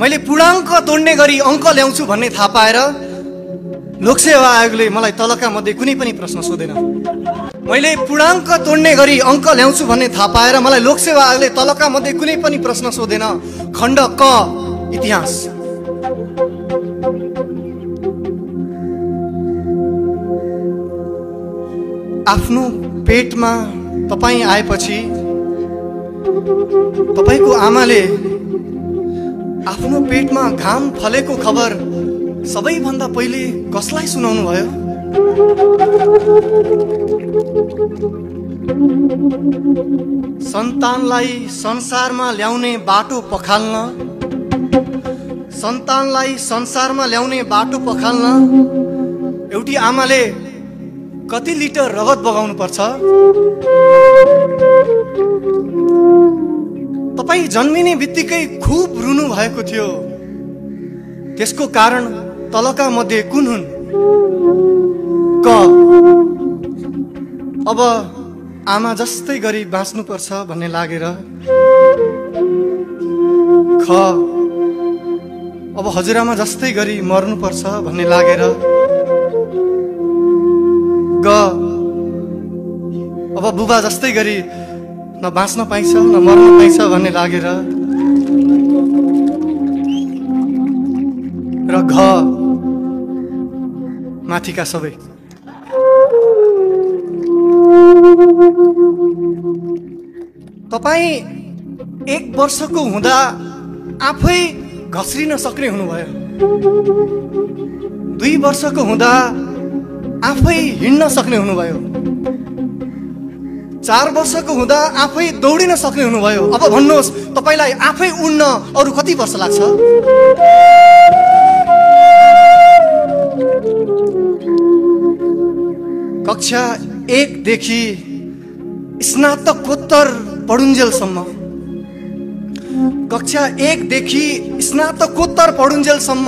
मैले पूर्णाङ्क तोड्ने गरी अङ्क ल्याउँछु भन्ने थाहा पाएर लोकसेवा आयोगले मलाई तलका मध्ये कुनै पनि प्रश्न सोधेन। मैले पूर्णाङ्क तोड्ने गरी अङ्क ल्याउँछु भन्ने थाहा पाएर मलाई लोकसेवा आयोगले तलका मध्ये कुनै पनि प्रश्न सोधेन। खण्ड क इतिहास। आफ्नो पेटमा तपाई आएपछि तपाईको आमाले आफ्नो पेटमा घाम फलेको खबर सबैभन्दा पहिले कसलाई सुनाउनु भयो? सन्तानलाई संसारमा ल्याउने बाटो पखाल्न, सन्तानलाई संसारमा ल्याउने बाटो पखाल्न एउटी आमाले कति लिटर रगत बगाउनु पर्छ? तपाई जन्मिने बित्तिकै खूब रुनु भएको थियो। त्यसको कारण तलका मध्ये कुन हुन्? क अब आमा जस्तै गरी बाँच्नु पर्छ भन्ने लागेर, ख अब हजुरआमा जस्तै गरी मर्नु पर्छ भन्ने लागेर, ग अब बुबा जस्तै गरी न बाँच्न पाइन्छ न मर्न पाइन्छ भन्ने लागेर, र घ माथिका सबै। तपाई 1 वर्षको हुँदा आफै घस्रिन सक्ने हुनुभयो। 2 वर्षको हुँदा आफै हिँड्न सक्ने हुनुभयो। 4 वर्षको हुँदा आफै दौडिन सक्ने हुनुभयो। अब भन्नुहोस् तपाईलाई आफै उड्न अरु कति वर्ष लाग्छ? कक्षा 1 देखि स्नातकोत्तर पढुन्जेलसम्म, कक्षा 1 देखि स्नातकोत्तर पढुन्जेलसम्म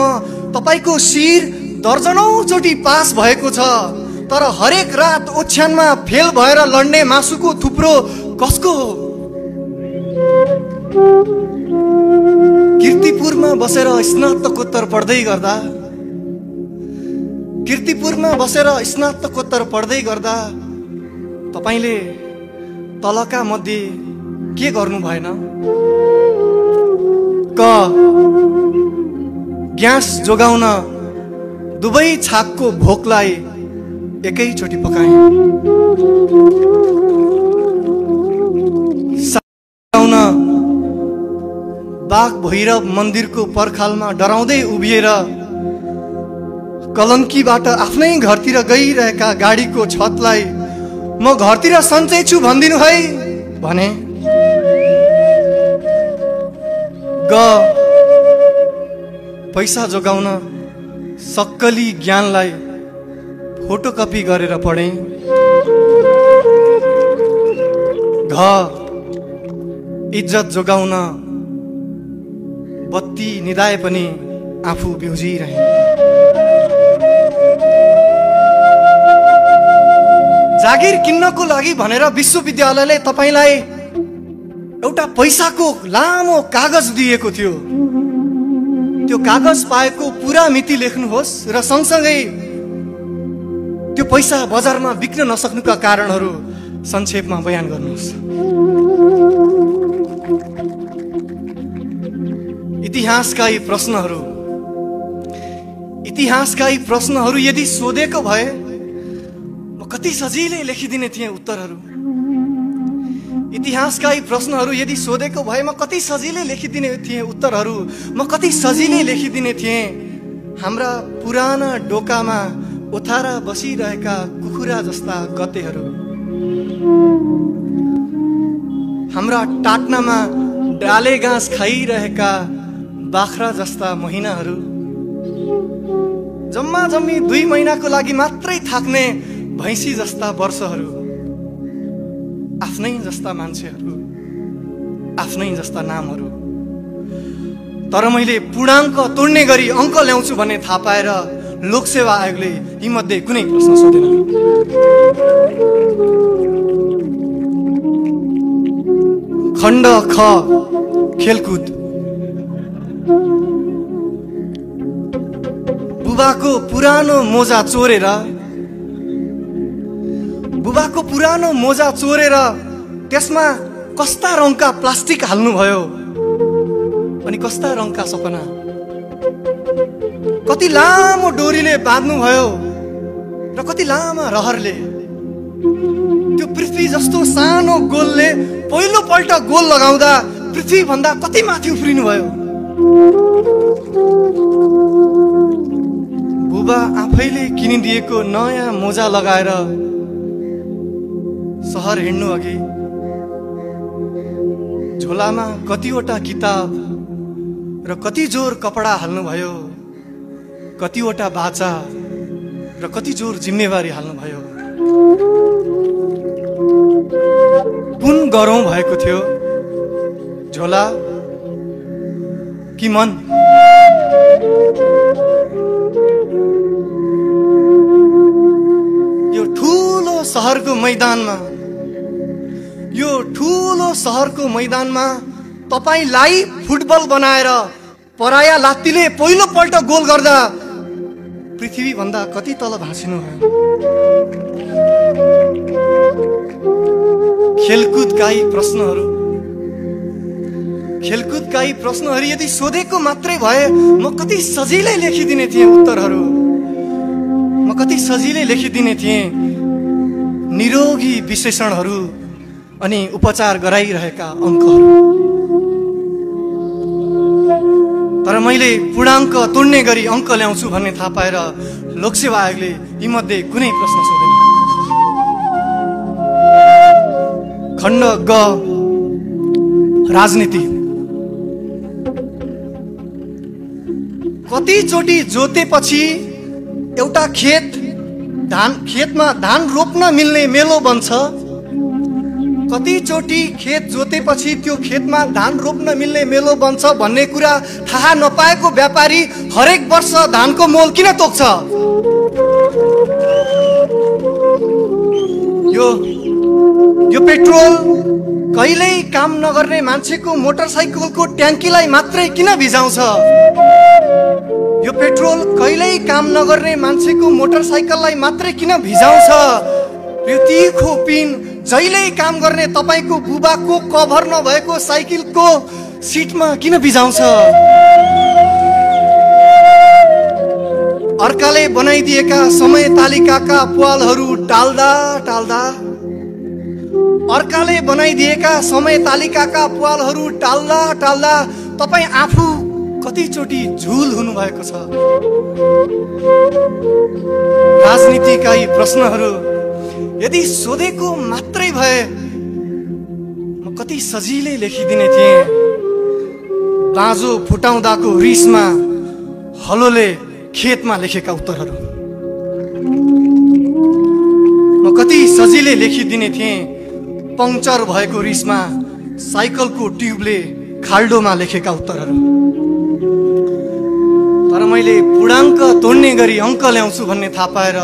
तपाईको शिर दर्जनौं चोटी पास भएको छ। तर हरेक रात ओछ्यानमा फेल भएर लड्ने मासुको थुप्रो कसको हो? कीर्तिपुरमा बसेर स्नातकोत्तर पढ्दै गर्दा, कीर्तिपुरमा बसेर स्नातकोत्तर पढ्दै गर्दा तपाईले तलका मध्ये के गर्नु भएन? क ग्यास जोगाउन दुवै छाकको भोकलाई एकैचोटि पकाए। साउन बाघ भैरव मन्दिरको पर्खालमा डराउँदै उभिएर कलङ्कीबाट आफ्नै घरतिर गइरहेका गाडीको छतलाई म घरतिर सन्चै छु भनिदिनु है भने। ग पैसा जोगाउन सक्कली ज्ञानलाई फोटोकपी गरेर पढे। घ इज्जत जोगाउन बत्ती निदाए पनि आफू बिउजिरहे। जागिर किन्नको लागि भनेर विश्वविद्यालयले तपाईलाई एउटा पैसाको लामो कागज दिएको थियो। त्यो कागज पाएको पूरा मिति लेख्नुहोस् र सँगसँगै त्यो पैसा बजारमा बिक्न नसक्नुका कारणहरू संक्षेपमा बयान गर्नुहोस्। इतिहासका यी प्रश्नहरू यदि सोधेको भए म कति सजिलै लेखिदिने थिएँ उत्तरहरू। इतिहासका यी प्रश्नहरू यदि सोधेको भए म कति सजिलै लेखिदिने थिएँ उत्तरहरू। म कति सजिलै लेखिदिने थिएँ हाम्रा पुराना डोकामा ओथारा बसिरहेका कुखुरा जस्ता गतेहरू, हाम्रा टाट्नामा डाले घाँस खाइरहेका बाख्रा जस्ता महिनाहरू, जम्मा जम्मी 2 महिनाको लागि मात्रै थाक्ने भैँसी जस्ता वर्षहरू, आफ्नै जस्ता मान्छेहरू, आफ्नै जस्ता नामहरू। तर मैले पूर्णाङ्क तोड्ने गरी अङ्क ल्याउँछु भन्ने थाहा पाएर लोकसेवा आयोगले यी मध्ये कुनै प्रश्न सोधेन। खण्ड ख खेलकुद। बुबाको पुरानो मोजा चोरेर त्यसमा कस्ता रङका प्लास्टिक हाल्नुभयो अनि कस्ता रङका सपना कति लामो डोरीले बाँध्नुभयो र कति लामा रहरले त्यो पृथ्वी जस्तो सानो गोलले पहिलो पल्ट गोल लगाउँदा पृथ्वी भन्दा कति माथि उफ्रिनु भयो। बुबा आफैले किनिदिएको नयाँ मोजा लगाएर सहर हिँड्नु अघि झोलामा कतिवटा किताब र कति जोर कपडा हाल्नुभयो, कतिवटा बाचा र कति जोर जिम्मेवारी हाल्नुभयो। कुन गरौँ भएको थियो, झोला कि मन? यो ठुलो सहरको मैदानमा तपाईलाई फुटबल बनाएर पराया लात्तीले पहिलो पल्ट गोल गर्दा पृथ्वी भन्दा कति तल भाँसिनु भयो। खेलकुदका यी प्रश्नहरू यदि सोधेको मात्रै भए म कति सजिलै लेखिदिने थिएँ उत्तरहरू। म कति सजिलै लेखिदिने थिएँ निरोगी विश्लेषणहरू अनि उपचार गराइरहेका अङ्कहरू। तर मैले पूर्णाङ्क तोड्ने गरी अङ्क ल्याउँछु भन्ने थाहा पाएर लोकसेवा आयोगले यीमध्ये कुनै प्रश्न सोधेन। खण्ड ग, राजनीति। कतिचोटि जोतेपछि एउटा खेतमा धान रोप्न मिल्ने मेलो बन्छ। कतिचोटि खेत जोतेपछि त्यो खेतमा धान रोप्न मिल्ने मेलो बन्छ भन्ने कुरा थाहा नपाएको व्यापारी हरेक वर्ष धानको मोल किन तोक्छ? यो पेट्रोल कहिल्यै काम नगर्ने मान्छेको मोटरसाइकलको ट्याङ्कीलाई मात्रै किन भिजाउँछ? यो पेट्रोल कहिल्यै काम नगर्ने मान्छेको मोटरसाइकललाई मात्रै किन भिजाउँछ? यो तीखो पिन जहिल्यै काम गर्ने तपाईको बुबाको कभर नभएको साइकलको सिटमा किन भिजाउँछ? अर्काले बनाइदिएका समय तालिकाका प्वालहरू टाल्दा तपाई आफू कतिचोटि झुल हुनुभएको छ। राजनीतिका यी प्रश्नहरू यदि सोधेको मात्रै भए म कति सजिलै लेखिदिने थिएँ। बाँझो फुटाउँदाको रिसमा हलोले खेतमा लेखेका उत्तरहरू। म कति सजिलै लेखिदिने थिएँ पङ्चर भएको रिसमा साइकलको ट्युबले खाल्डोमा लेखेका उत्तरहरू। तर मैले पूर्णाङ्क तोड्ने गरी अङ्क ल्याउँछु भन्ने थाहा पाएर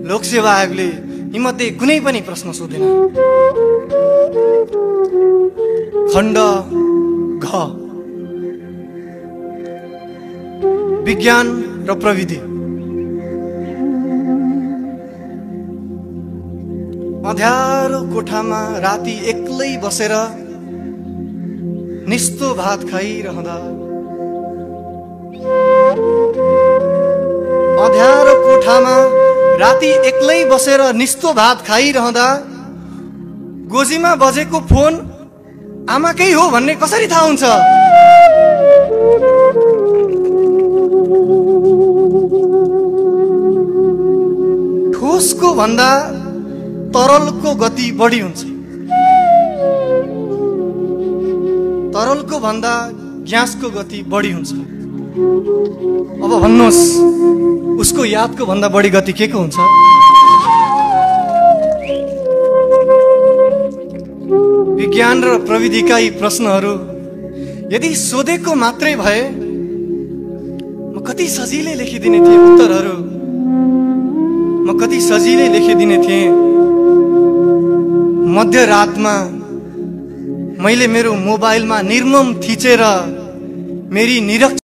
लोकसेवा आयोगले यीमध्ये कुनै पनि प्रश्न सोधेन। खण्ड घ, विज्ञान र प्रविधि। अँध्यारो कोठामा राति एक्लै बसेर निस्तो भात खाइरहँदा, अँध्यारो कोठामा राति एक्लै बसेर निस्तो भात खाइरहँदा गोजीमा बजेको फोन आमाकै हो भन्ने कसरी थाहा हुन्छ? ठोसको भन्दा तरलको गति बढी हुन्छ। तरलको भन्दा ग्यासको गति बढी हुन्छ। अब भन्नुहोस् उसको यादको भन्दा बढी गति के को हुन्छ? विज्ञान र प्रविधिका यी प्रश्नहरू यदि सोधेको मात्रै भए म कति सजिलै लेखिदिने थिएँ उत्तरहरू। म कति सजिलै लेखिदिने थिएँ। मध्यरातमा मैले मेरो मोबाइलमा निर्मम थिचेर मेरी निरक्षर